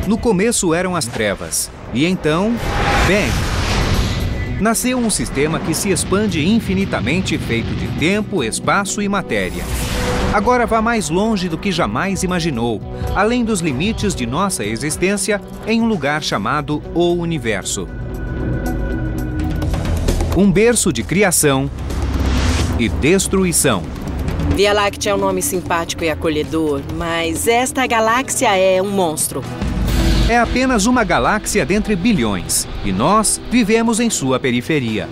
No começo eram as trevas, e então, bang! Nasceu um sistema que se expande infinitamente, feito de tempo, espaço e matéria. Agora vá mais longe do que jamais imaginou, além dos limites de nossa existência, em um lugar chamado o Universo. Um berço de criação e destruição. Via Láctea é um nome simpático e acolhedor, mas esta galáxia é um monstro. É apenas uma galáxia dentre bilhões, e nós vivemos em sua periferia.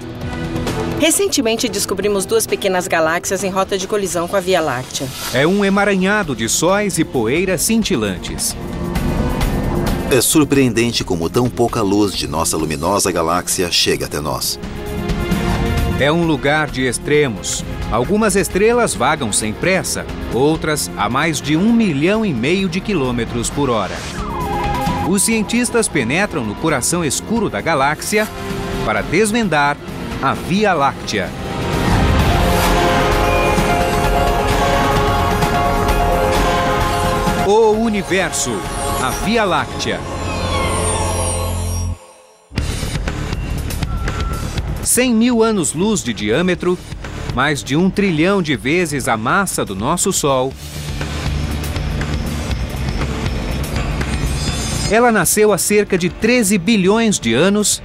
Recentemente descobrimos 2 pequenas galáxias em rota de colisão com a Via Láctea. É um emaranhado de sóis e poeiras cintilantes. É surpreendente como tão pouca luz de nossa luminosa galáxia chega até nós. É um lugar de extremos. Algumas estrelas vagam sem pressa, outras a mais de 1,5 milhão de quilômetros por hora. Os cientistas penetram no coração escuro da galáxia para desvendar a Via Láctea. O Universo, a Via Láctea. 100 mil anos-luz de diâmetro, mais de 1 trilhão de vezes a massa do nosso Sol. Ela nasceu há cerca de 13 bilhões de anos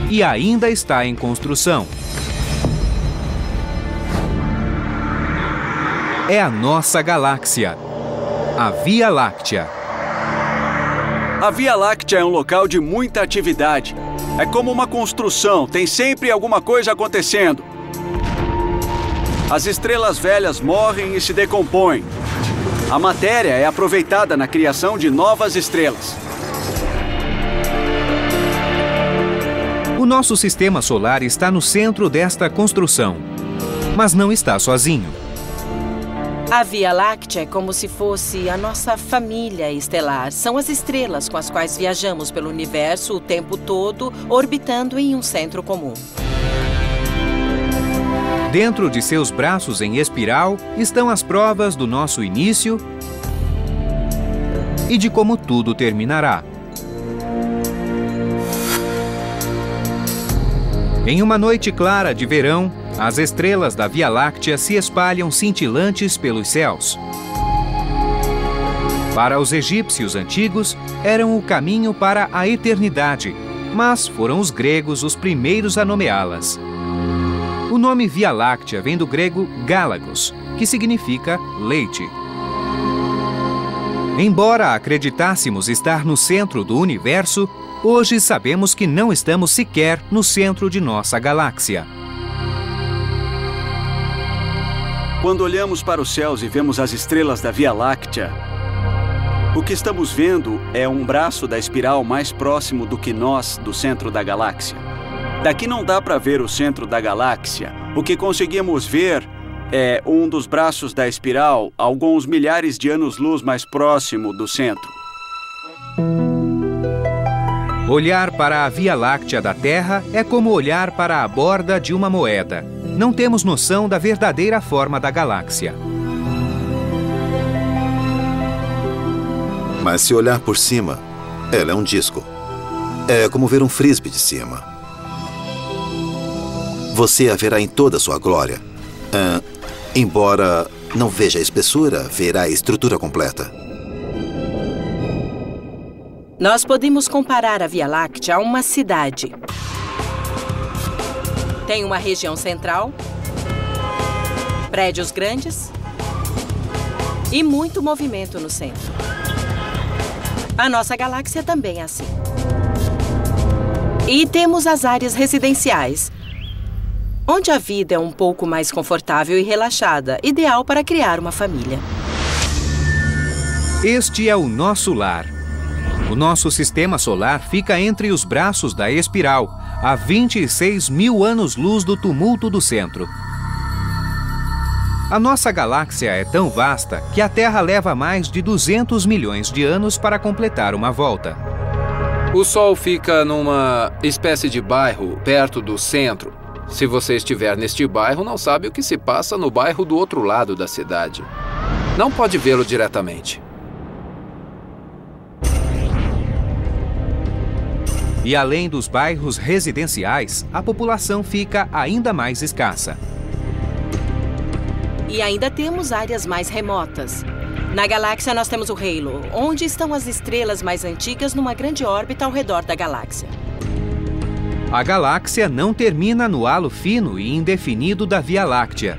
e ainda está em construção. É a nossa galáxia, a Via Láctea. A Via Láctea é um local de muita atividade. É como uma construção, tem sempre alguma coisa acontecendo. As estrelas velhas morrem e se decompõem. A matéria é aproveitada na criação de novas estrelas. O nosso sistema solar está no centro desta construção, mas não está sozinho. A Via Láctea é como se fosse a nossa família estelar. São as estrelas com as quais viajamos pelo universo o tempo todo, orbitando em um centro comum. Dentro de seus braços em espiral estão as provas do nosso início e de como tudo terminará. Em uma noite clara de verão, as estrelas da Via Láctea se espalham cintilantes pelos céus. Para os egípcios antigos, eram o caminho para a eternidade, mas foram os gregos os primeiros a nomeá-las. O nome Via Láctea vem do grego Gálagos, que significa leite. Embora acreditássemos estar no centro do universo, hoje sabemos que não estamos sequer no centro de nossa galáxia. Quando olhamos para os céus e vemos as estrelas da Via Láctea, o que estamos vendo é um braço da espiral mais próximo do que nós do centro da galáxia. Daqui não dá para ver o centro da galáxia. O que conseguimos ver é um dos braços da espiral, alguns milhares de anos-luz mais próximo do centro. Olhar para a Via Láctea da Terra é como olhar para a borda de uma moeda. Não temos noção da verdadeira forma da galáxia. Mas se olhar por cima, ela é um disco. É como ver um frisbee de cima. Você a verá em toda a sua glória. Embora não veja a espessura, verá a estrutura completa. Nós podemos comparar a Via Láctea a uma cidade. Tem uma região central, prédios grandes e muito movimento no centro. A nossa galáxia também é assim. E temos as áreas residenciais, onde a vida é um pouco mais confortável e relaxada, ideal para criar uma família. Este é o nosso lar. O nosso sistema solar fica entre os braços da espiral, a 26 mil anos-luz do tumulto do centro. A nossa galáxia é tão vasta que a Terra leva mais de 200 milhões de anos para completar uma volta. O Sol fica numa espécie de bairro perto do centro. Se você estiver neste bairro, não sabe o que se passa no bairro do outro lado da cidade. Não pode vê-lo diretamente. E além dos bairros residenciais, a população fica ainda mais escassa. E ainda temos áreas mais remotas. Na galáxia nós temos o Halo, onde estão as estrelas mais antigas numa grande órbita ao redor da galáxia. A galáxia não termina no halo fino e indefinido da Via Láctea.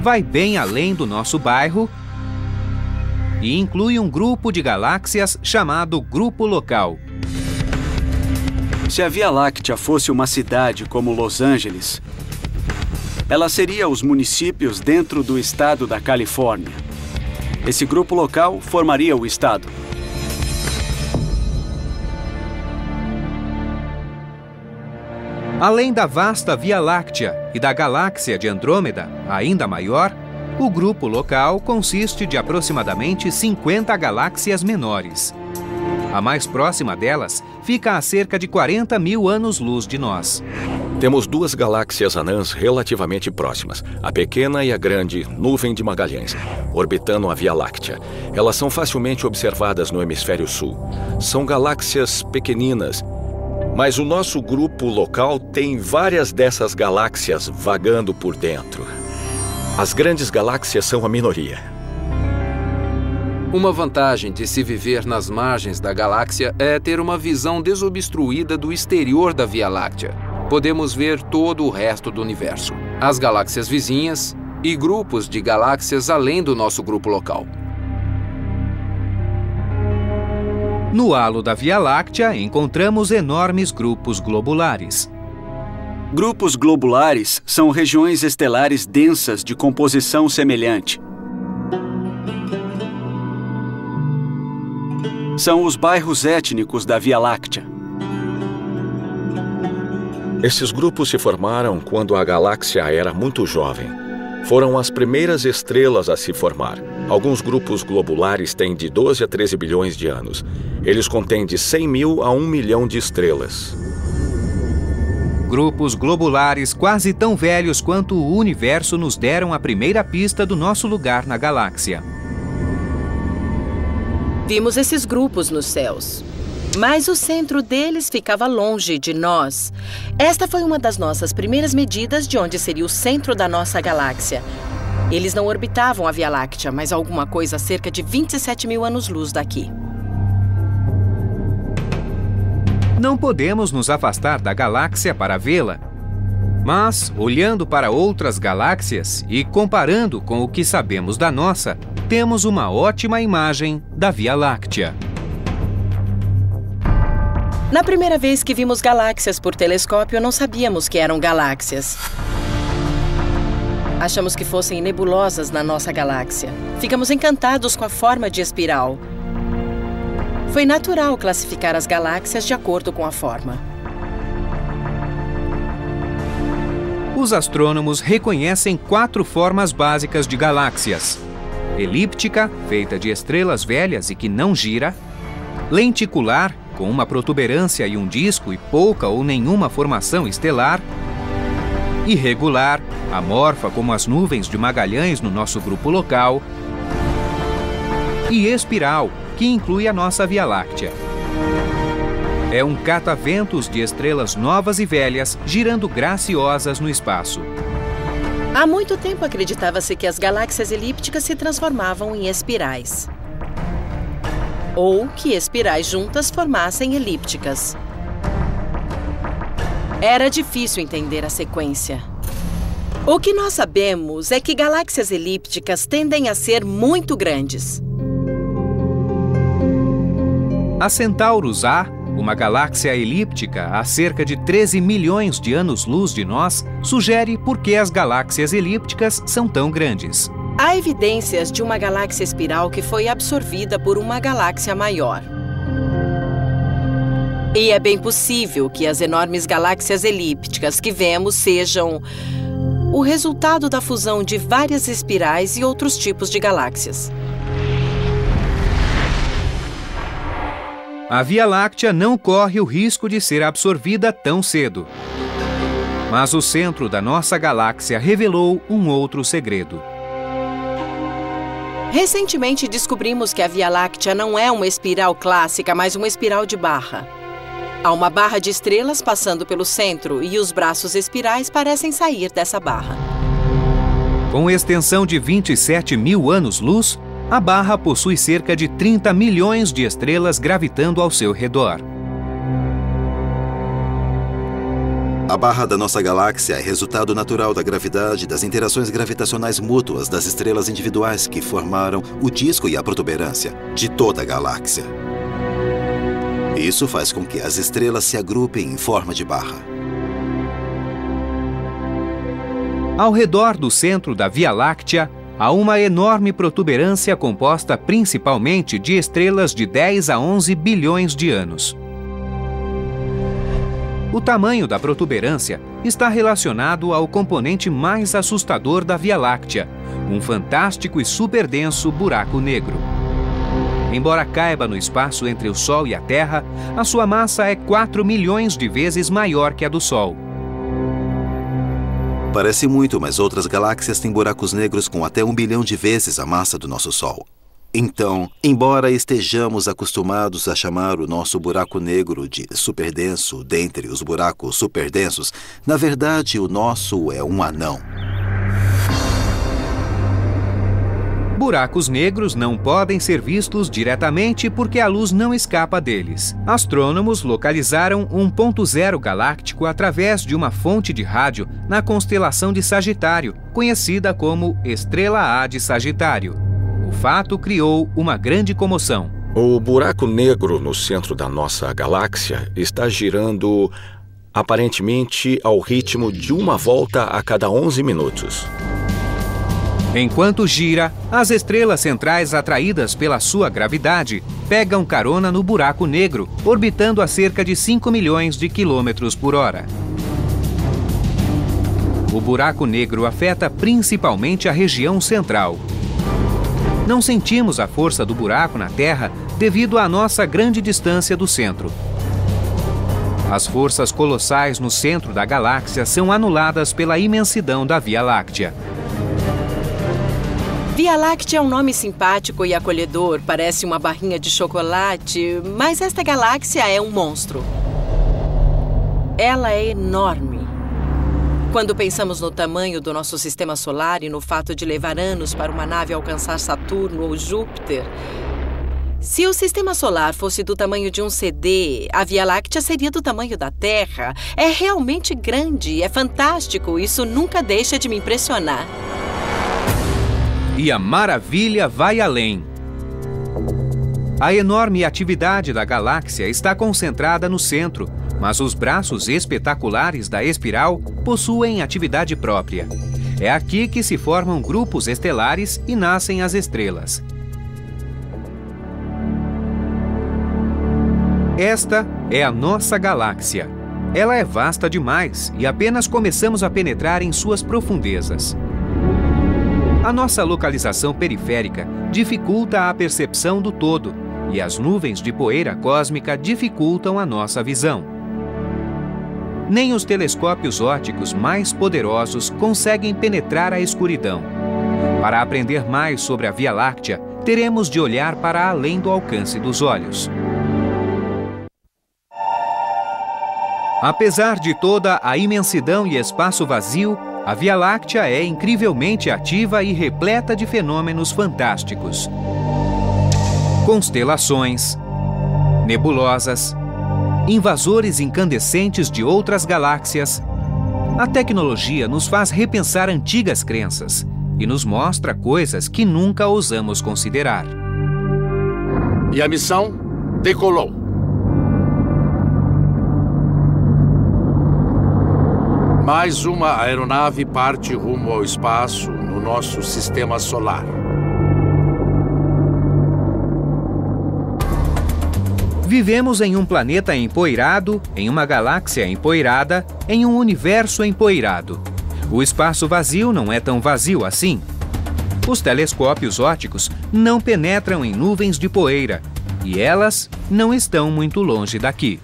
Vai bem além do nosso bairro e inclui um grupo de galáxias chamado Grupo Local. Se a Via Láctea fosse uma cidade como Los Angeles, ela seria os municípios dentro do estado da Califórnia. Esse grupo local formaria o estado. Além da vasta Via Láctea e da galáxia de Andrômeda, ainda maior, o grupo local consiste de aproximadamente 50 galáxias menores. A mais próxima delas fica a cerca de 40 mil anos-luz de nós. Temos duas galáxias anãs relativamente próximas, a pequena e a grande Nuvem de Magalhães, orbitando a Via Láctea. Elas são facilmente observadas no hemisfério sul. São galáxias pequeninas, mas o nosso grupo local tem várias dessas galáxias vagando por dentro. As grandes galáxias são a minoria. Uma vantagem de se viver nas margens da galáxia é ter uma visão desobstruída do exterior da Via Láctea. Podemos ver todo o resto do universo, as galáxias vizinhas e grupos de galáxias além do nosso grupo local. No halo da Via Láctea encontramos enormes grupos globulares. Grupos globulares são regiões estelares densas de composição semelhante. São os bairros étnicos da Via Láctea. Esses grupos se formaram quando a galáxia era muito jovem. Foram as primeiras estrelas a se formar. Alguns grupos globulares têm de 12 a 13 bilhões de anos. Eles contêm de 100 mil a 1 milhão de estrelas. Grupos globulares quase tão velhos quanto o universo nos deram a primeira pista do nosso lugar na galáxia. Vimos esses grupos nos céus, mas o centro deles ficava longe de nós. Esta foi uma das nossas primeiras medidas de onde seria o centro da nossa galáxia. Eles não orbitavam a Via Láctea, mas alguma coisa a cerca de 27 mil anos-luz daqui. Não podemos nos afastar da galáxia para vê-la. Mas, olhando para outras galáxias e comparando com o que sabemos da nossa, temos uma ótima imagem da Via Láctea. Na primeira vez que vimos galáxias por telescópio, não sabíamos que eram galáxias. Achamos que fossem nebulosas na nossa galáxia. Ficamos encantados com a forma de espiral. Foi natural classificar as galáxias de acordo com a forma. Os astrônomos reconhecem 4 formas básicas de galáxias: elíptica, feita de estrelas velhas e que não gira; lenticular, com uma protuberância e um disco e pouca ou nenhuma formação estelar; irregular, amorfa como as nuvens de Magalhães no nosso grupo local; e espiral, que inclui a nossa Via Láctea. É um cataventos de estrelas novas e velhas girando graciosas no espaço. Há muito tempo acreditava-se que as galáxias elípticas se transformavam em espirais. Ou que espirais juntas formassem elípticas. Era difícil entender a sequência. O que nós sabemos é que galáxias elípticas tendem a ser muito grandes. A Centaurus A, uma galáxia elíptica a cerca de 13 milhões de anos-luz de nós, sugere por que as galáxias elípticas são tão grandes. Há evidências de uma galáxia espiral que foi absorvida por uma galáxia maior. E é bem possível que as enormes galáxias elípticas que vemos sejam o resultado da fusão de várias espirais e outros tipos de galáxias. A Via Láctea não corre o risco de ser absorvida tão cedo. Mas o centro da nossa galáxia revelou um outro segredo. Recentemente descobrimos que a Via Láctea não é uma espiral clássica, mas uma espiral de barra. Há uma barra de estrelas passando pelo centro e os braços espirais parecem sair dessa barra. Com extensão de 27 mil anos-luz, a barra possui cerca de 30 milhões de estrelas gravitando ao seu redor. A barra da nossa galáxia é resultado natural da gravidade e das interações gravitacionais mútuas das estrelas individuais que formaram o disco e a protuberância de toda a galáxia. Isso faz com que as estrelas se agrupem em forma de barra. Ao redor do centro da Via Láctea, há uma enorme protuberância composta principalmente de estrelas de 10 a 11 bilhões de anos. O tamanho da protuberância está relacionado ao componente mais assustador da Via Láctea, um fantástico e superdenso buraco negro. Embora caiba no espaço entre o Sol e a Terra, a sua massa é 4 milhões de vezes maior que a do Sol. Parece muito, mas outras galáxias têm buracos negros com até 1 bilhão de vezes a massa do nosso Sol. Então, embora estejamos acostumados a chamar o nosso buraco negro de superdenso dentre os buracos superdensos, na verdade o nosso é um anão. Buracos negros não podem ser vistos diretamente porque a luz não escapa deles. Astrônomos localizaram um ponto zero galáctico através de uma fonte de rádio na constelação de Sagitário, conhecida como Estrela A de Sagitário. O fato criou uma grande comoção. O buraco negro no centro da nossa galáxia está girando aparentemente ao ritmo de uma volta a cada 11 minutos. Enquanto gira, as estrelas centrais atraídas pela sua gravidade pegam carona no buraco negro, orbitando a cerca de 5 milhões de quilômetros por hora. O buraco negro afeta principalmente a região central. Não sentimos a força do buraco na Terra devido à nossa grande distância do centro. As forças colossais no centro da galáxia são anuladas pela imensidão da Via Láctea. Via Láctea é um nome simpático e acolhedor, parece uma barrinha de chocolate, mas esta galáxia é um monstro. Ela é enorme. Quando pensamos no tamanho do nosso sistema solar e no fato de levar anos para uma nave alcançar Saturno ou Júpiter, se o sistema solar fosse do tamanho de um CD, a Via Láctea seria do tamanho da Terra. É realmente grande, é fantástico, isso nunca deixa de me impressionar. E a maravilha vai além. A enorme atividade da galáxia está concentrada no centro, mas os braços espetaculares da espiral possuem atividade própria. É aqui que se formam grupos estelares e nascem as estrelas. Esta é a nossa galáxia. Ela é vasta demais e apenas começamos a penetrar em suas profundezas. A nossa localização periférica dificulta a percepção do todo, e as nuvens de poeira cósmica dificultam a nossa visão. Nem os telescópios ópticos mais poderosos conseguem penetrar a escuridão. Para aprender mais sobre a Via Láctea, teremos de olhar para além do alcance dos olhos. Apesar de toda a imensidão e espaço vazio, a Via Láctea é incrivelmente ativa e repleta de fenômenos fantásticos. Constelações, nebulosas, invasores incandescentes de outras galáxias. A tecnologia nos faz repensar antigas crenças e nos mostra coisas que nunca ousamos considerar. E a missão decolou. Mais uma aeronave parte rumo ao espaço no nosso sistema solar. Vivemos em um planeta empoeirado, em uma galáxia empoeirada, em um universo empoeirado. O espaço vazio não é tão vazio assim. Os telescópios ópticos não penetram em nuvens de poeira, e elas não estão muito longe daqui.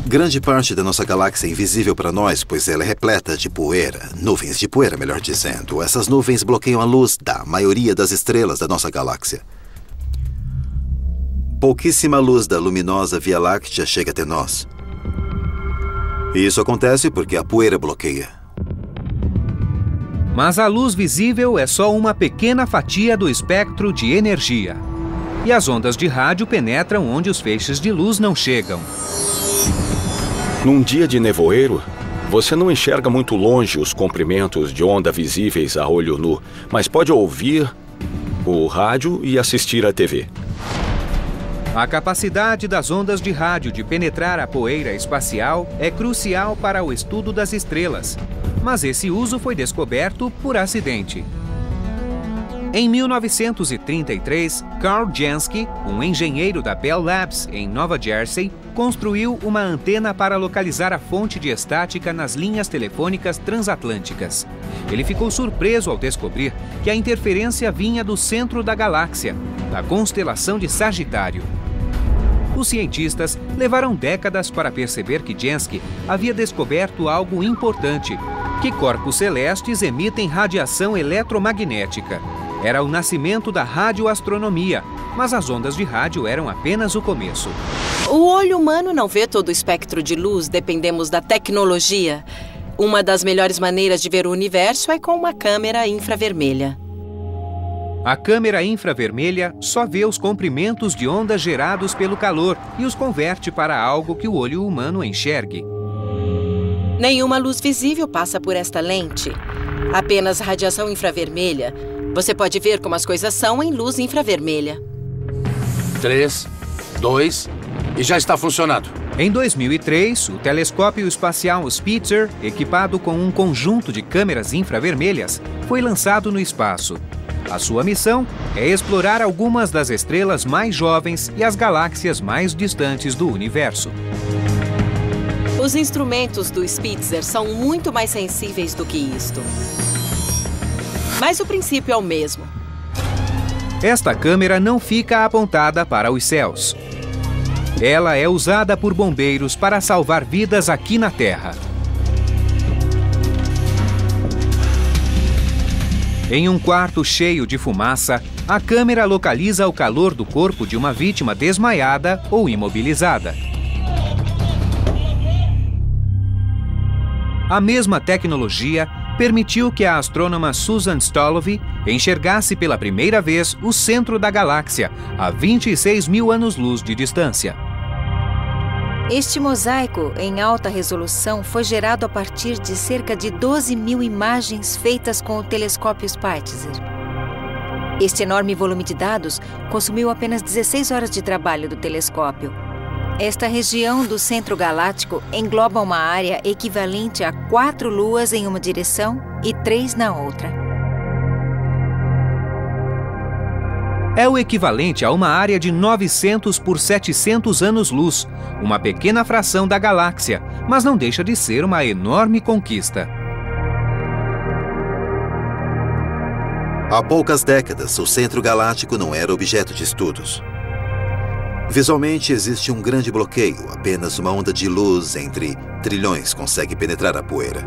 Grande parte da nossa galáxia é invisível para nós, pois ela é repleta de poeira, nuvens de poeira, melhor dizendo. Essas nuvens bloqueiam a luz da maioria das estrelas da nossa galáxia. pouquíssima luz da luminosa Via Láctea chega até nós. E isso acontece porque a poeira bloqueia. Mas a luz visível é só uma pequena fatia do espectro de energia. E as ondas de rádio penetram onde os feixes de luz não chegam. Num dia de nevoeiro, você não enxerga muito longe os comprimentos de onda visíveis a olho nu, mas pode ouvir o rádio e assistir à TV. A capacidade das ondas de rádio de penetrar a poeira espacial é crucial para o estudo das estrelas, mas esse uso foi descoberto por acidente. Em 1933, Karl Jansky, um engenheiro da Bell Labs, em Nova Jersey, construiu uma antena para localizar a fonte de estática nas linhas telefônicas transatlânticas. Ele ficou surpreso ao descobrir que a interferência vinha do centro da galáxia, da constelação de Sagitário. Os cientistas levaram décadas para perceber que Jansky havia descoberto algo importante, que corpos celestes emitem radiação eletromagnética. Era o nascimento da radioastronomia, mas as ondas de rádio eram apenas o começo. O olho humano não vê todo o espectro de luz, dependemos da tecnologia. Uma das melhores maneiras de ver o universo é com uma câmera infravermelha. A câmera infravermelha só vê os comprimentos de onda gerados pelo calor e os converte para algo que o olho humano enxergue. Nenhuma luz visível passa por esta lente. Apenas radiação infravermelha. Você pode ver como as coisas são em luz infravermelha. 3, 2 e já está funcionando. Em 2003, o telescópio espacial Spitzer, equipado com um conjunto de câmeras infravermelhas, foi lançado no espaço. A sua missão é explorar algumas das estrelas mais jovens e as galáxias mais distantes do universo. Os instrumentos do Spitzer são muito mais sensíveis do que isto. Mas o princípio é o mesmo. Esta câmera não fica apontada para os céus. Ela é usada por bombeiros para salvar vidas aqui na Terra. Em um quarto cheio de fumaça, a câmera localiza o calor do corpo de uma vítima desmaiada ou imobilizada. A mesma tecnologia permitiu que a astrônoma Susan Stolove enxergasse pela primeira vez o centro da galáxia, a 26 mil anos-luz de distância. Este mosaico em alta resolução foi gerado a partir de cerca de 12 mil imagens feitas com o telescópio Spitzer. Este enorme volume de dados consumiu apenas 16 horas de trabalho do telescópio. Esta região do centro galáctico engloba uma área equivalente a 4 luas em uma direção e 3 na outra. É o equivalente a uma área de 900 por 700 anos-luz, uma pequena fração da galáxia, mas não deixa de ser uma enorme conquista. Há poucas décadas, o centro galáctico não era objeto de estudos. Visualmente, existe um grande bloqueio, apenas uma onda de luz entre trilhões consegue penetrar a poeira.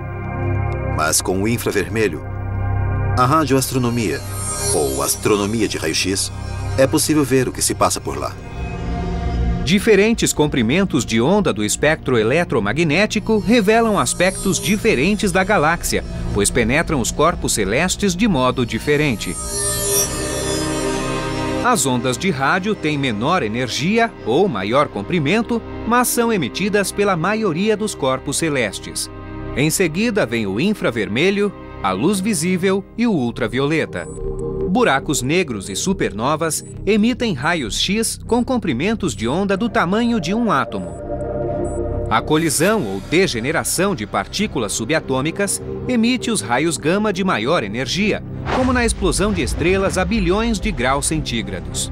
Mas com o infravermelho, a radioastronomia, ou astronomia de raio-x, é possível ver o que se passa por lá. Diferentes comprimentos de onda do espectro eletromagnético revelam aspectos diferentes da galáxia, pois penetram os corpos celestes de modo diferente. As ondas de rádio têm menor energia ou maior comprimento, mas são emitidas pela maioria dos corpos celestes. Em seguida vem o infravermelho, a luz visível e o ultravioleta. Buracos negros e supernovas emitem raios X com comprimentos de onda do tamanho de um átomo. A colisão ou degeneração de partículas subatômicas emite os raios gama de maior energia, como na explosão de estrelas a bilhões de graus centígrados.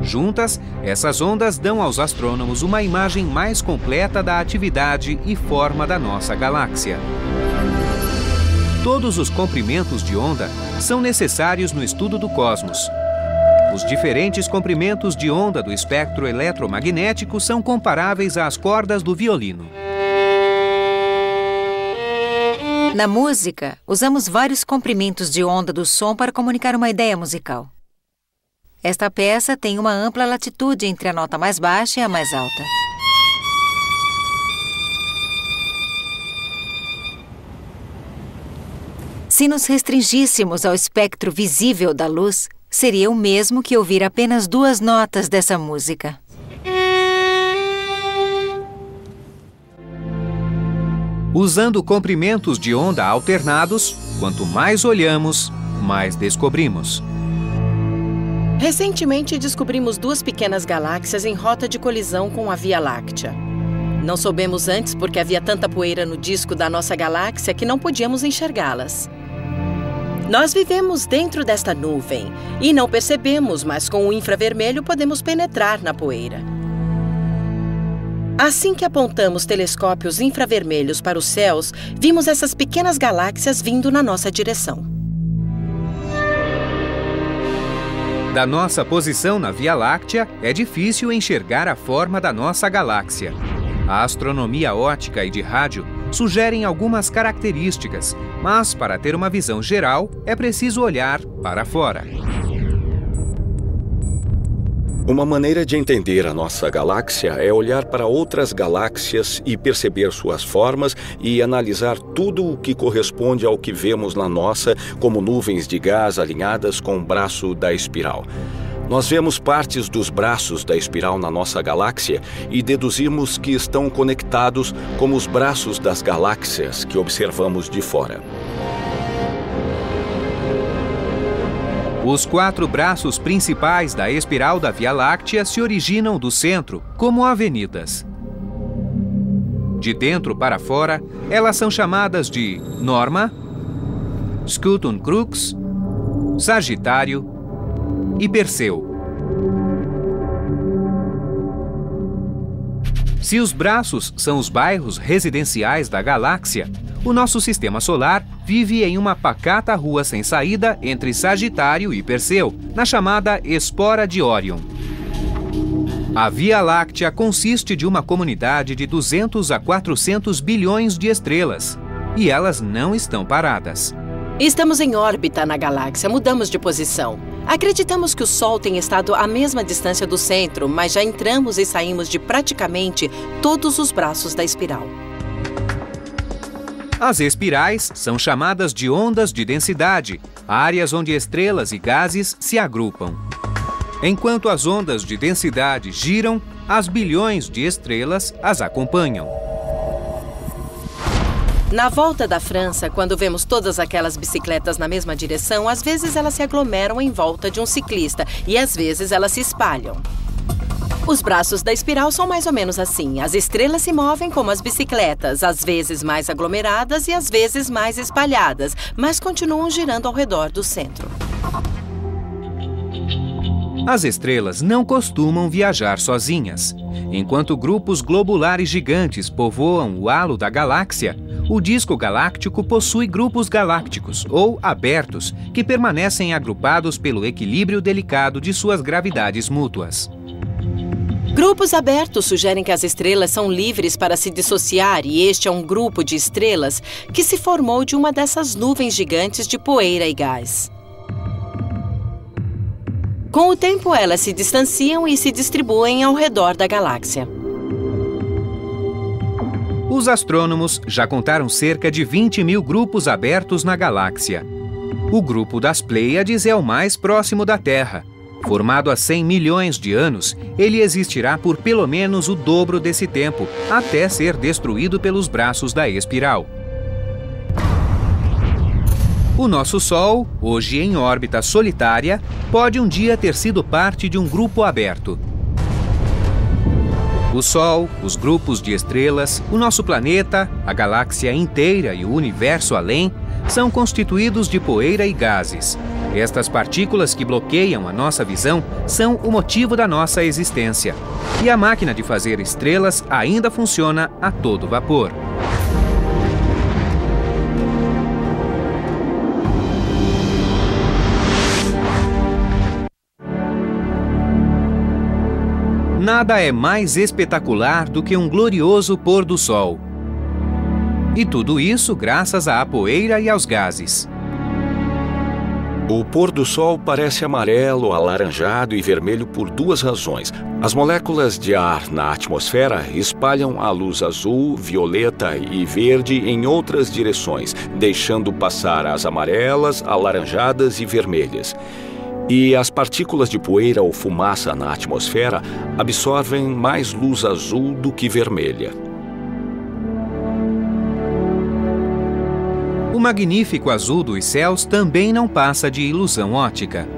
Juntas, essas ondas dão aos astrônomos uma imagem mais completa da atividade e forma da nossa galáxia. Todos os comprimentos de onda são necessários no estudo do cosmos. Os diferentes comprimentos de onda do espectro eletromagnético são comparáveis às cordas do violino. Na música, usamos vários comprimentos de onda do som para comunicar uma ideia musical. Esta peça tem uma ampla latitude entre a nota mais baixa e a mais alta. Se nos restringíssemos ao espectro visível da luz, seria o mesmo que ouvir apenas 2 notas dessa música. Usando comprimentos de onda alternados, quanto mais olhamos, mais descobrimos. Recentemente descobrimos 2 pequenas galáxias em rota de colisão com a Via Láctea. Não soubemos antes porque havia tanta poeira no disco da nossa galáxia que não podíamos enxergá-las. Nós vivemos dentro desta nuvem e não percebemos, mas com o infravermelho podemos penetrar na poeira. Assim que apontamos telescópios infravermelhos para os céus, vimos essas pequenas galáxias vindo na nossa direção. Da nossa posição na Via Láctea, é difícil enxergar a forma da nossa galáxia. A astronomia óptica e de rádio sugerem algumas características, mas para ter uma visão geral, é preciso olhar para fora. Uma maneira de entender a nossa galáxia é olhar para outras galáxias e perceber suas formas e analisar tudo o que corresponde ao que vemos na nossa, como nuvens de gás alinhadas com o braço da espiral. Nós vemos partes dos braços da espiral na nossa galáxia e deduzimos que estão conectados como os braços das galáxias que observamos de fora. Os 4 braços principais da espiral da Via Láctea se originam do centro, como avenidas. De dentro para fora, elas são chamadas de Norma, Scutum Crux, Sagitário e Perseu. Se os braços são os bairros residenciais da galáxia, o nosso sistema solar vive em uma pacata rua sem saída entre Sagitário e Perseu, na chamada Espora de Órion. A Via Láctea consiste de uma comunidade de 200 a 400 bilhões de estrelas, e elas não estão paradas. Estamos em órbita na galáxia, mudamos de posição. Acreditamos que o Sol tem estado à mesma distância do centro, mas já entramos e saímos de praticamente todos os braços da espiral. As espirais são chamadas de ondas de densidade, áreas onde estrelas e gases se agrupam. Enquanto as ondas de densidade giram, as bilhões de estrelas as acompanham. Na volta da França, quando vemos todas aquelas bicicletas na mesma direção, às vezes elas se aglomeram em volta de um ciclista e às vezes elas se espalham. Os braços da espiral são mais ou menos assim. As estrelas se movem como as bicicletas, às vezes mais aglomeradas e às vezes mais espalhadas, mas continuam girando ao redor do centro. As estrelas não costumam viajar sozinhas. Enquanto grupos globulares gigantes povoam o halo da galáxia, o disco galáctico possui grupos galácticos, ou abertos, que permanecem agrupados pelo equilíbrio delicado de suas gravidades mútuas. Grupos abertos sugerem que as estrelas são livres para se dissociar e este é um grupo de estrelas que se formou de uma dessas nuvens gigantes de poeira e gás. Com o tempo, elas se distanciam e se distribuem ao redor da galáxia. Os astrônomos já contaram cerca de 20 mil grupos abertos na galáxia. O grupo das Pleiades é o mais próximo da Terra. Formado há 100 milhões de anos, ele existirá por pelo menos o dobro desse tempo, até ser destruído pelos braços da espiral. O nosso Sol, hoje em órbita solitária, pode um dia ter sido parte de um grupo aberto. O Sol, os grupos de estrelas, o nosso planeta, a galáxia inteira e o universo além, são constituídos de poeira e gases. Estas partículas que bloqueiam a nossa visão são o motivo da nossa existência. E a máquina de fazer estrelas ainda funciona a todo vapor. Nada é mais espetacular do que um glorioso pôr do sol. E tudo isso graças à poeira e aos gases. O pôr do sol parece amarelo, alaranjado e vermelho por duas razões. As moléculas de ar na atmosfera espalham a luz azul, violeta e verde em outras direções, deixando passar as amarelas, alaranjadas e vermelhas. E as partículas de poeira ou fumaça na atmosfera absorvem mais luz azul do que vermelha. O magnífico azul dos céus também não passa de ilusão óptica.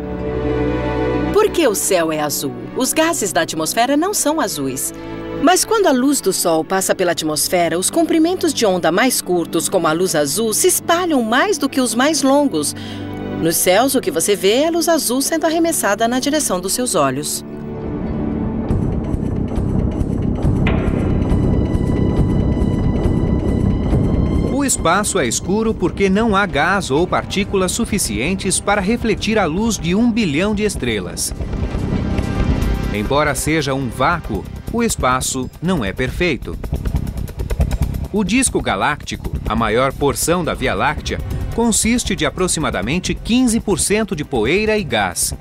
Por que o céu é azul? Os gases da atmosfera não são azuis. Mas quando a luz do Sol passa pela atmosfera, os comprimentos de onda mais curtos, como a luz azul, se espalham mais do que os mais longos. Nos céus, o que você vê é a luz azul sendo arremessada na direção dos seus olhos. O espaço é escuro porque não há gás ou partículas suficientes para refletir a luz de 1 bilhão de estrelas. Embora seja um vácuo, o espaço não é perfeito. O disco galáctico, a maior porção da Via Láctea, consiste de aproximadamente 15% de poeira e gás.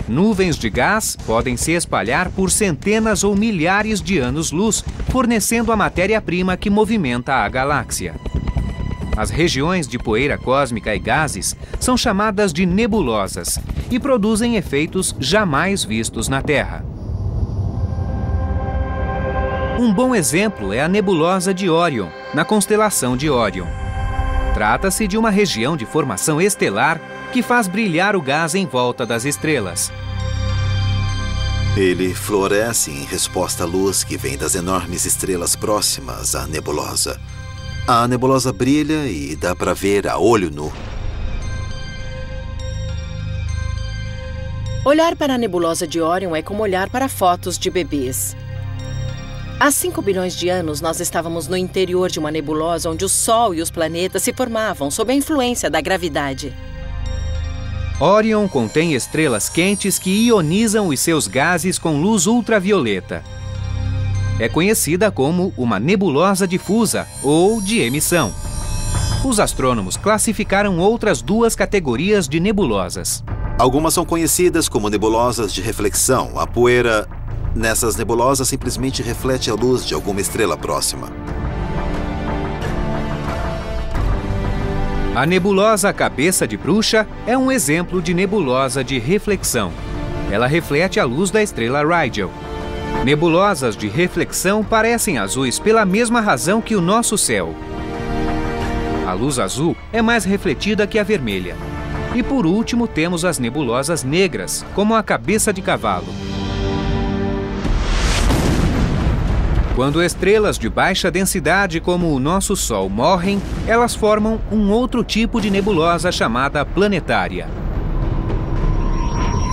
Nuvens de gás podem se espalhar por centenas ou milhares de anos-luz, fornecendo a matéria-prima que movimenta a galáxia. As regiões de poeira cósmica e gases são chamadas de nebulosas e produzem efeitos jamais vistos na Terra. Um bom exemplo é a nebulosa de Órion, na constelação de Órion. Trata-se de uma região de formação estelar que faz brilhar o gás em volta das estrelas. Ele floresce em resposta à luz que vem das enormes estrelas próximas à nebulosa. A nebulosa brilha e dá para ver a olho nu. Olhar para a nebulosa de Órion é como olhar para fotos de bebês. Há 5 bilhões de anos, nós estávamos no interior de uma nebulosa onde o Sol e os planetas se formavam sob a influência da gravidade. Órion contém estrelas quentes que ionizam os seus gases com luz ultravioleta. É conhecida como uma nebulosa difusa ou de emissão. Os astrônomos classificaram outras 2 categorias de nebulosas. Algumas são conhecidas como nebulosas de reflexão. A poeira nessas nebulosas simplesmente reflete a luz de alguma estrela próxima. A nebulosa Cabeça de Bruxa é um exemplo de nebulosa de reflexão. Ela reflete a luz da estrela Rigel. Nebulosas de reflexão parecem azuis pela mesma razão que o nosso céu. A luz azul é mais refletida que a vermelha. E por último temos as nebulosas negras, como a Cabeça de Cavalo. Quando estrelas de baixa densidade como o nosso Sol morrem, elas formam um outro tipo de nebulosa chamada planetária.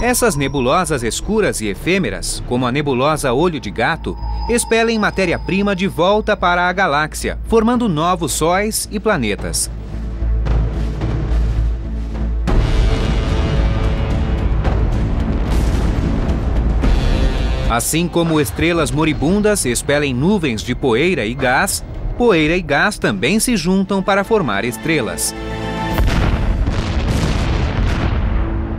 Essas nebulosas escuras e efêmeras, como a nebulosa Olho de Gato, expelem matéria-prima de volta para a galáxia, formando novos sóis e planetas. Assim como estrelas moribundas expelem nuvens de poeira e gás também se juntam para formar estrelas.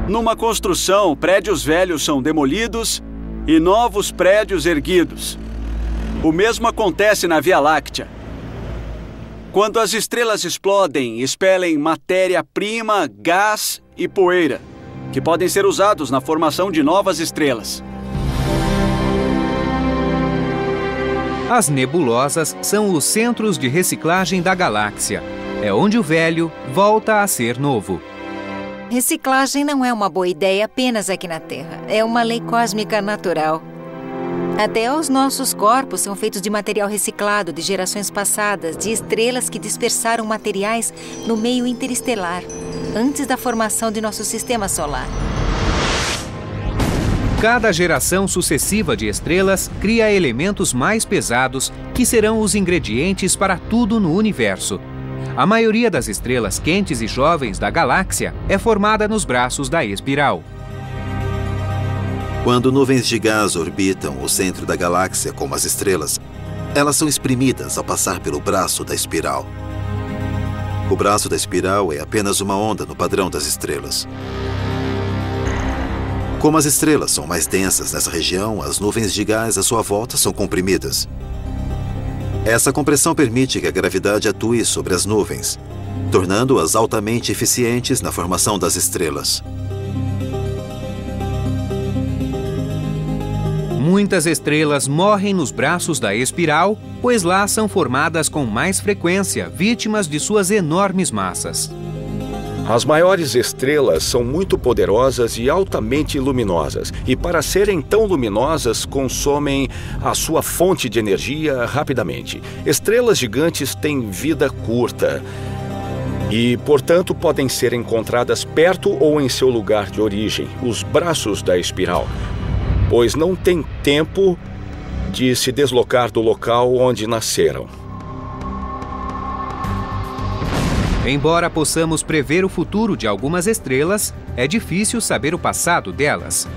Numa construção, prédios velhos são demolidos e novos prédios erguidos. O mesmo acontece na Via Láctea. Quando as estrelas explodem, expelem matéria-prima, gás e poeira, que podem ser usados na formação de novas estrelas. As nebulosas são os centros de reciclagem da galáxia. É onde o velho volta a ser novo. Reciclagem não é uma boa ideia apenas aqui na Terra. É uma lei cósmica natural. Até os nossos corpos são feitos de material reciclado de gerações passadas, de estrelas que dispersaram materiais no meio interestelar, antes da formação de nosso sistema solar. Cada geração sucessiva de estrelas cria elementos mais pesados que serão os ingredientes para tudo no universo. A maioria das estrelas quentes e jovens da galáxia é formada nos braços da espiral. Quando nuvens de gás orbitam o centro da galáxia como as estrelas, elas são exprimidas ao passar pelo braço da espiral. O braço da espiral é apenas uma onda no padrão das estrelas. Como as estrelas são mais densas nessa região, as nuvens de gás à sua volta são comprimidas. Essa compressão permite que a gravidade atue sobre as nuvens, tornando-as altamente eficientes na formação das estrelas. Muitas estrelas morrem nos braços da espiral, pois lá são formadas com mais frequência, vítimas de suas enormes massas. As maiores estrelas são muito poderosas e altamente luminosas, e para serem tão luminosas, consomem a sua fonte de energia rapidamente. Estrelas gigantes têm vida curta e, portanto, podem ser encontradas perto ou em seu lugar de origem, os braços da espiral, pois não têm tempo de se deslocar do local onde nasceram. Embora possamos prever o futuro de algumas estrelas, é difícil saber o passado delas.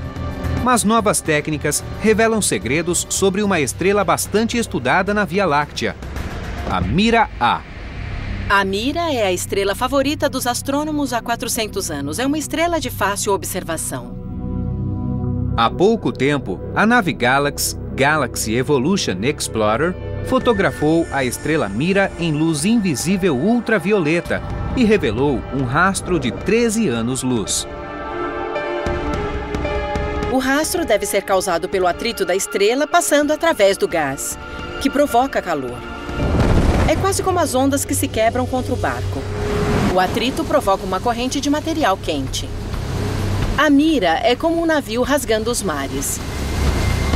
Mas novas técnicas revelam segredos sobre uma estrela bastante estudada na Via Láctea, a Mira A. A Mira é a estrela favorita dos astrônomos há 400 anos. É uma estrela de fácil observação. Há pouco tempo, a nave Galaxy Evolution Explorer fotografou a estrela Mira em luz invisível ultravioleta e revelou um rastro de 13 anos-luz. O rastro deve ser causado pelo atrito da estrela passando através do gás, que provoca calor. É quase como as ondas que se quebram contra o barco. O atrito provoca uma corrente de material quente. A Mira é como um navio rasgando os mares.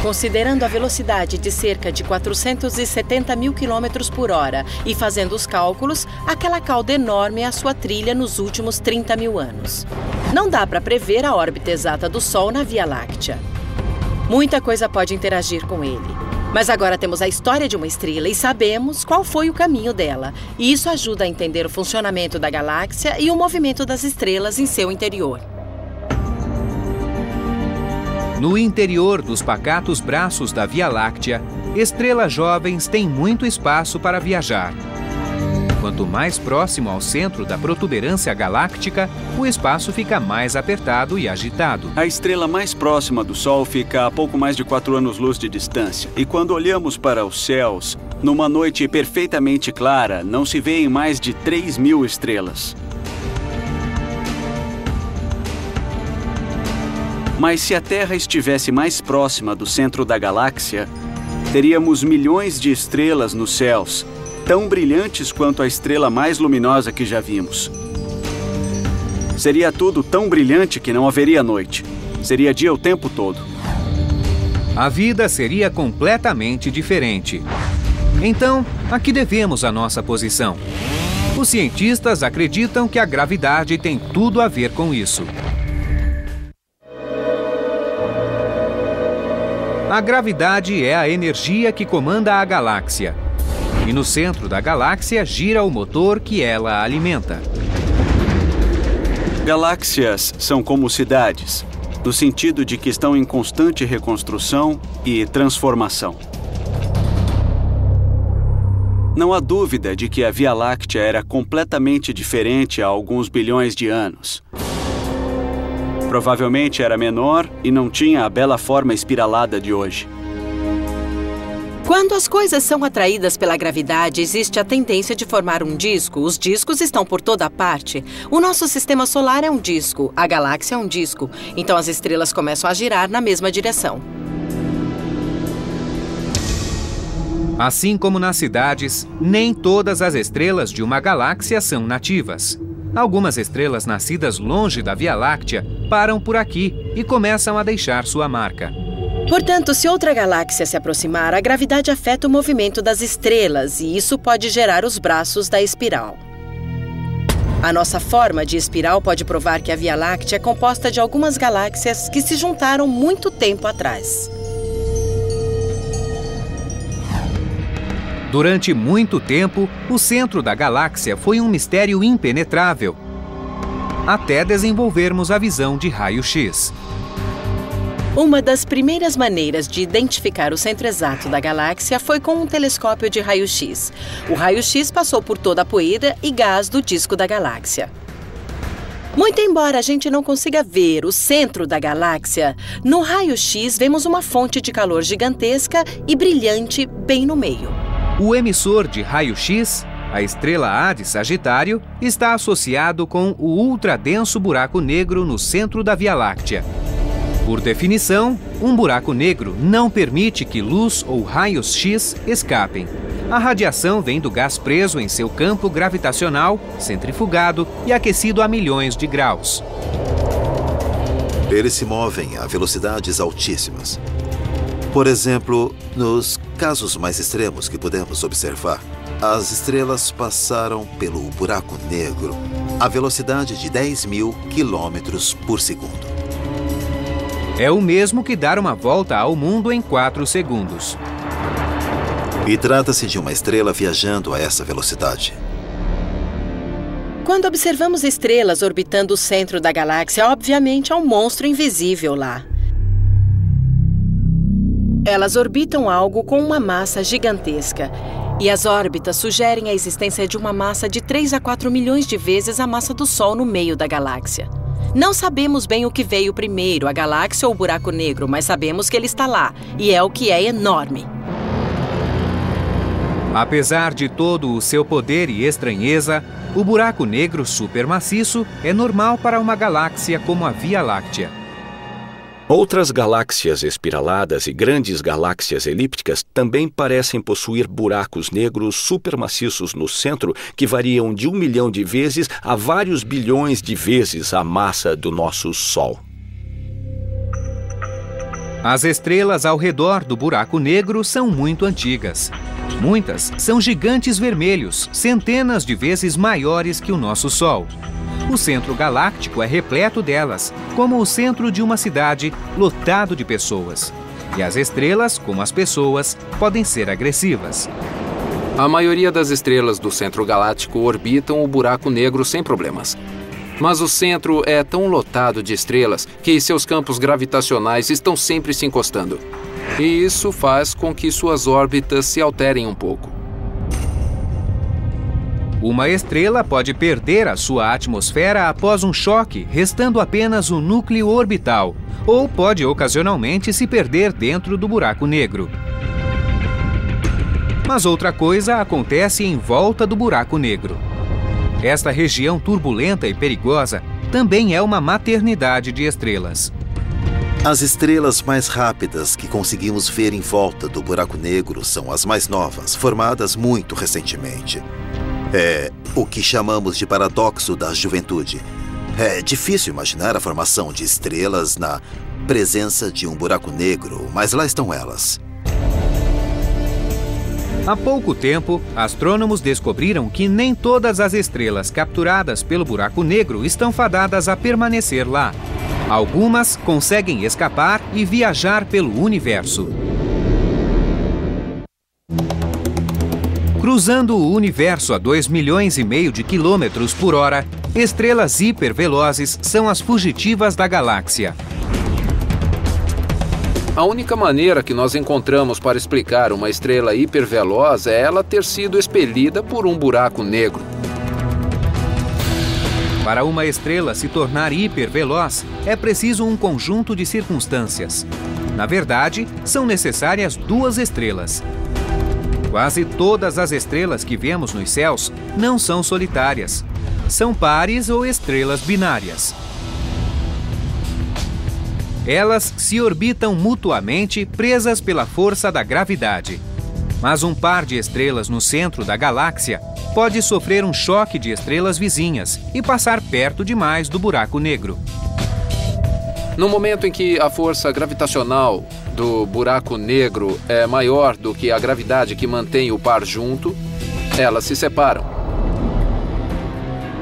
Considerando a velocidade de cerca de 470 mil quilômetros por hora e fazendo os cálculos, aquela cauda enorme é a sua trilha nos últimos 30 mil anos. Não dá para prever a órbita exata do Sol na Via Láctea. Muita coisa pode interagir com ele. Mas agora temos a história de uma estrela e sabemos qual foi o caminho dela. E isso ajuda a entender o funcionamento da galáxia e o movimento das estrelas em seu interior. No interior dos pacatos braços da Via Láctea, estrelas jovens têm muito espaço para viajar. Quanto mais próximo ao centro da protuberância galáctica, o espaço fica mais apertado e agitado. A estrela mais próxima do Sol fica a pouco mais de 4 anos-luz de distância. E quando olhamos para os céus, numa noite perfeitamente clara, não se vêem mais de 3.000 estrelas. Mas se a Terra estivesse mais próxima do centro da galáxia, teríamos milhões de estrelas nos céus, tão brilhantes quanto a estrela mais luminosa que já vimos. Seria tudo tão brilhante que não haveria noite. Seria dia o tempo todo. A vida seria completamente diferente. Então, a que devemos a nossa posição? Os cientistas acreditam que a gravidade tem tudo a ver com isso. A gravidade é a energia que comanda a galáxia. E no centro da galáxia gira o motor que ela alimenta. Galáxias são como cidades, no sentido de que estão em constante reconstrução e transformação. Não há dúvida de que a Via Láctea era completamente diferente há alguns bilhões de anos. Provavelmente era menor e não tinha a bela forma espiralada de hoje. Quando as coisas são atraídas pela gravidade, existe a tendência de formar um disco. Os discos estão por toda parte. O nosso sistema solar é um disco, a galáxia é um disco. Então as estrelas começam a girar na mesma direção. Assim como nas cidades, nem todas as estrelas de uma galáxia são nativas. Algumas estrelas nascidas longe da Via Láctea param por aqui e começam a deixar sua marca. Portanto, se outra galáxia se aproximar, a gravidade afeta o movimento das estrelas e isso pode gerar os braços da espiral. A nossa forma de espiral pode provar que a Via Láctea é composta de algumas galáxias que se juntaram muito tempo atrás. Durante muito tempo, o centro da galáxia foi um mistério impenetrável, até desenvolvermos a visão de raio-x. Uma das primeiras maneiras de identificar o centro exato da galáxia foi com um telescópio de raio-x. O raio-x passou por toda a poeira e gás do disco da galáxia. Muito embora a gente não consiga ver o centro da galáxia, no raio-x vemos uma fonte de calor gigantesca e brilhante bem no meio. O emissor de raio-x, a estrela A de Sagitário, está associado com o ultradenso buraco negro no centro da Via Láctea. Por definição, um buraco negro não permite que luz ou raios X escapem. A radiação vem do gás preso em seu campo gravitacional, centrifugado e aquecido a milhões de graus. Eles se movem a velocidades altíssimas. Por exemplo, nos casos mais extremos que podemos observar, as estrelas passaram pelo buraco negro a velocidade de 10.000 quilômetros por segundo. É o mesmo que dar uma volta ao mundo em 4 segundos. E trata-se de uma estrela viajando a essa velocidade. Quando observamos estrelas orbitando o centro da galáxia, obviamente há um monstro invisível lá. Elas orbitam algo com uma massa gigantesca. E as órbitas sugerem a existência de uma massa de 3 a 4 milhões de vezes a massa do Sol no meio da galáxia. Não sabemos bem o que veio primeiro, a galáxia ou o buraco negro, mas sabemos que ele está lá, e é o que é enorme. Apesar de todo o seu poder e estranheza, o buraco negro supermaciço é normal para uma galáxia como a Via Láctea. Outras galáxias espiraladas e grandes galáxias elípticas também parecem possuir buracos negros supermaciços no centro que variam de 1 milhão de vezes a vários bilhões de vezes a massa do nosso Sol. As estrelas ao redor do buraco negro são muito antigas. Muitas são gigantes vermelhos, centenas de vezes maiores que o nosso Sol. O centro galáctico é repleto delas, como o centro de uma cidade lotado de pessoas. E as estrelas, como as pessoas, podem ser agressivas. A maioria das estrelas do centro galáctico orbitam o buraco negro sem problemas. Mas o centro é tão lotado de estrelas que seus campos gravitacionais estão sempre se encostando. E isso faz com que suas órbitas se alterem um pouco. Uma estrela pode perder a sua atmosfera após um choque, restando apenas o núcleo orbital, ou pode ocasionalmente se perder dentro do buraco negro. Mas outra coisa acontece em volta do buraco negro. Esta região turbulenta e perigosa também é uma maternidade de estrelas. As estrelas mais rápidas que conseguimos ver em volta do buraco negro são as mais novas, formadas muito recentemente. É o que chamamos de paradoxo da juventude. É difícil imaginar a formação de estrelas na presença de um buraco negro, mas lá estão elas. Há pouco tempo, astrônomos descobriram que nem todas as estrelas capturadas pelo buraco negro estão fadadas a permanecer lá. Algumas conseguem escapar e viajar pelo universo. Cruzando o universo a 2,5 milhões de quilômetros por hora, estrelas hipervelozes são as fugitivas da galáxia. A única maneira que nós encontramos para explicar uma estrela hiperveloz é ela ter sido expelida por um buraco negro. Para uma estrela se tornar hiperveloz, é preciso um conjunto de circunstâncias. Na verdade, são necessárias 2 estrelas. Quase todas as estrelas que vemos nos céus não são solitárias. São pares ou estrelas binárias. Elas se orbitam mutuamente presas pela força da gravidade. Mas um par de estrelas no centro da galáxia pode sofrer um choque de estrelas vizinhas e passar perto demais do buraco negro. No momento em que a força gravitacional do buraco negro é maior do que a gravidade que mantém o par junto, elas se separam.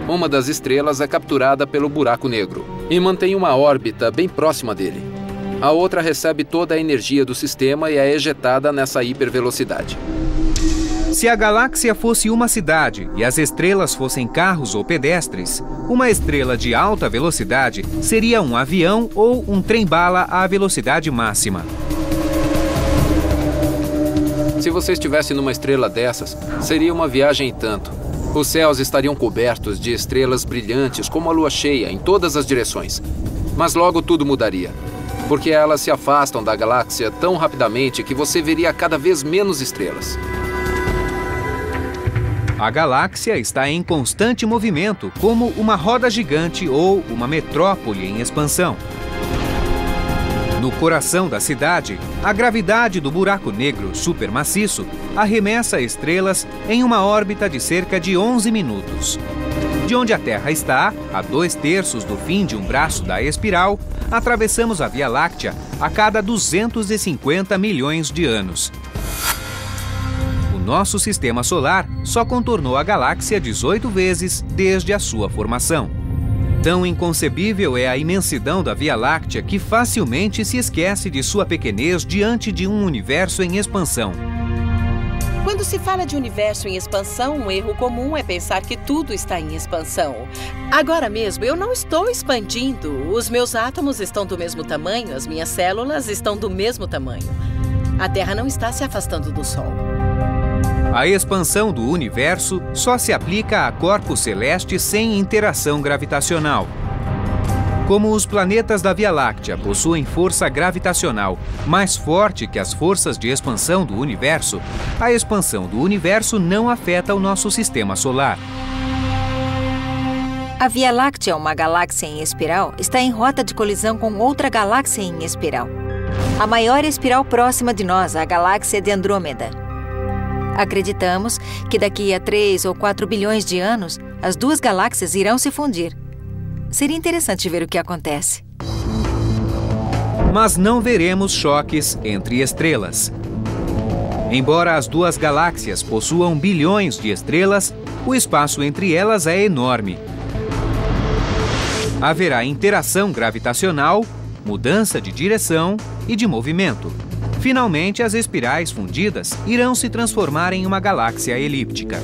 Uma das estrelas é capturada pelo buraco negro e mantém uma órbita bem próxima dele. A outra recebe toda a energia do sistema e é ejetada nessa hipervelocidade. Se a galáxia fosse uma cidade e as estrelas fossem carros ou pedestres, uma estrela de alta velocidade seria um avião ou um trem-bala à velocidade máxima. Se você estivesse numa estrela dessas, seria uma viagem e tanto. Os céus estariam cobertos de estrelas brilhantes como a lua cheia em todas as direções. Mas logo tudo mudaria, porque elas se afastam da galáxia tão rapidamente que você veria cada vez menos estrelas. A galáxia está em constante movimento, como uma roda gigante ou uma metrópole em expansão. No coração da cidade, a gravidade do buraco negro supermaciço arremessa estrelas em uma órbita de cerca de 11 minutos. De onde a Terra está, a 2/3 do fim de um braço da espiral, atravessamos a Via Láctea a cada 250 milhões de anos. O nosso sistema solar só contornou a galáxia 18 vezes desde a sua formação. Tão inconcebível é a imensidão da Via Láctea que facilmente se esquece de sua pequenez diante de um universo em expansão. Quando se fala de universo em expansão, um erro comum é pensar que tudo está em expansão. Agora mesmo, eu não estou expandindo. Os meus átomos estão do mesmo tamanho, as minhas células estão do mesmo tamanho. A Terra não está se afastando do Sol. A expansão do universo só se aplica a corpos celestes sem interação gravitacional. Como os planetas da Via Láctea possuem força gravitacional mais forte que as forças de expansão do universo, a expansão do universo não afeta o nosso sistema solar. A Via Láctea, uma galáxia em espiral, está em rota de colisão com outra galáxia em espiral. A maior espiral próxima de nós, a galáxia de Andrômeda. Acreditamos que daqui a 3 ou 4 bilhões de anos, as duas galáxias irão se fundir. Seria interessante ver o que acontece. Mas não veremos choques entre estrelas. Embora as duas galáxias possuam bilhões de estrelas, o espaço entre elas é enorme. Haverá interação gravitacional, mudança de direção e de movimento. Finalmente, as espirais fundidas irão se transformar em uma galáxia elíptica.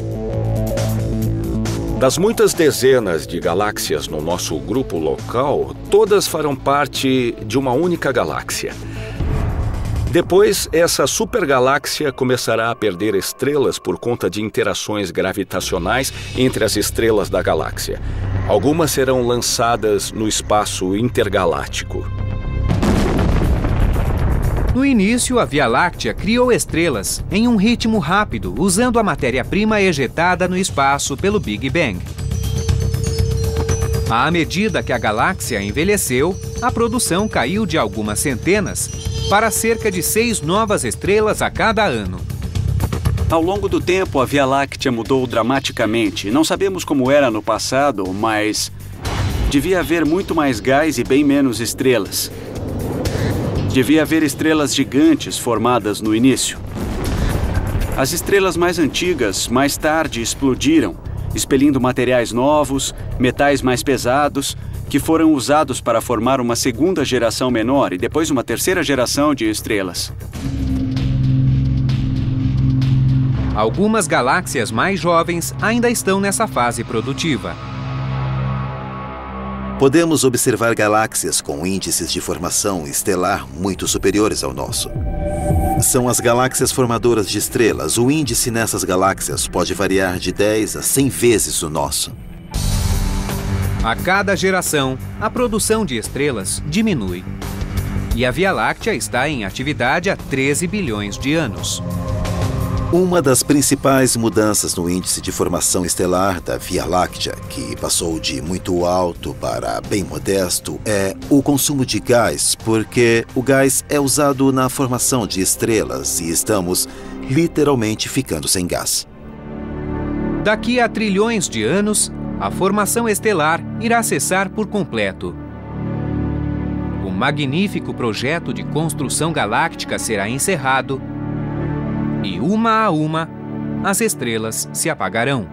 Das muitas dezenas de galáxias no nosso grupo local, todas farão parte de uma única galáxia. Depois, essa supergaláxia começará a perder estrelas por conta de interações gravitacionais entre as estrelas da galáxia. Algumas serão lançadas no espaço intergaláctico. No início, a Via Láctea criou estrelas em um ritmo rápido, usando a matéria-prima ejetada no espaço pelo Big Bang. À medida que a galáxia envelheceu, a produção caiu de algumas centenas para cerca de 6 novas estrelas a cada ano. Ao longo do tempo, a Via Láctea mudou dramaticamente. Não sabemos como era no passado, mas devia haver muito mais gás e bem menos estrelas. Devia haver estrelas gigantes formadas no início. As estrelas mais antigas, mais tarde, explodiram, expelindo materiais novos, metais mais pesados, que foram usados para formar uma segunda geração menor e depois uma terceira geração de estrelas. Algumas galáxias mais jovens ainda estão nessa fase produtiva. Podemos observar galáxias com índices de formação estelar muito superiores ao nosso. São as galáxias formadoras de estrelas. O índice nessas galáxias pode variar de 10 a 100 vezes o nosso. A cada geração, a produção de estrelas diminui. E a Via Láctea está em atividade há 13 bilhões de anos. Uma das principais mudanças no índice de formação estelar da Via Láctea, que passou de muito alto para bem modesto, é o consumo de gás, porque o gás é usado na formação de estrelas e estamos literalmente ficando sem gás. Daqui a trilhões de anos, a formação estelar irá cessar por completo. O magnífico projeto de construção galáctica será encerrado e, uma a uma, as estrelas se apagarão.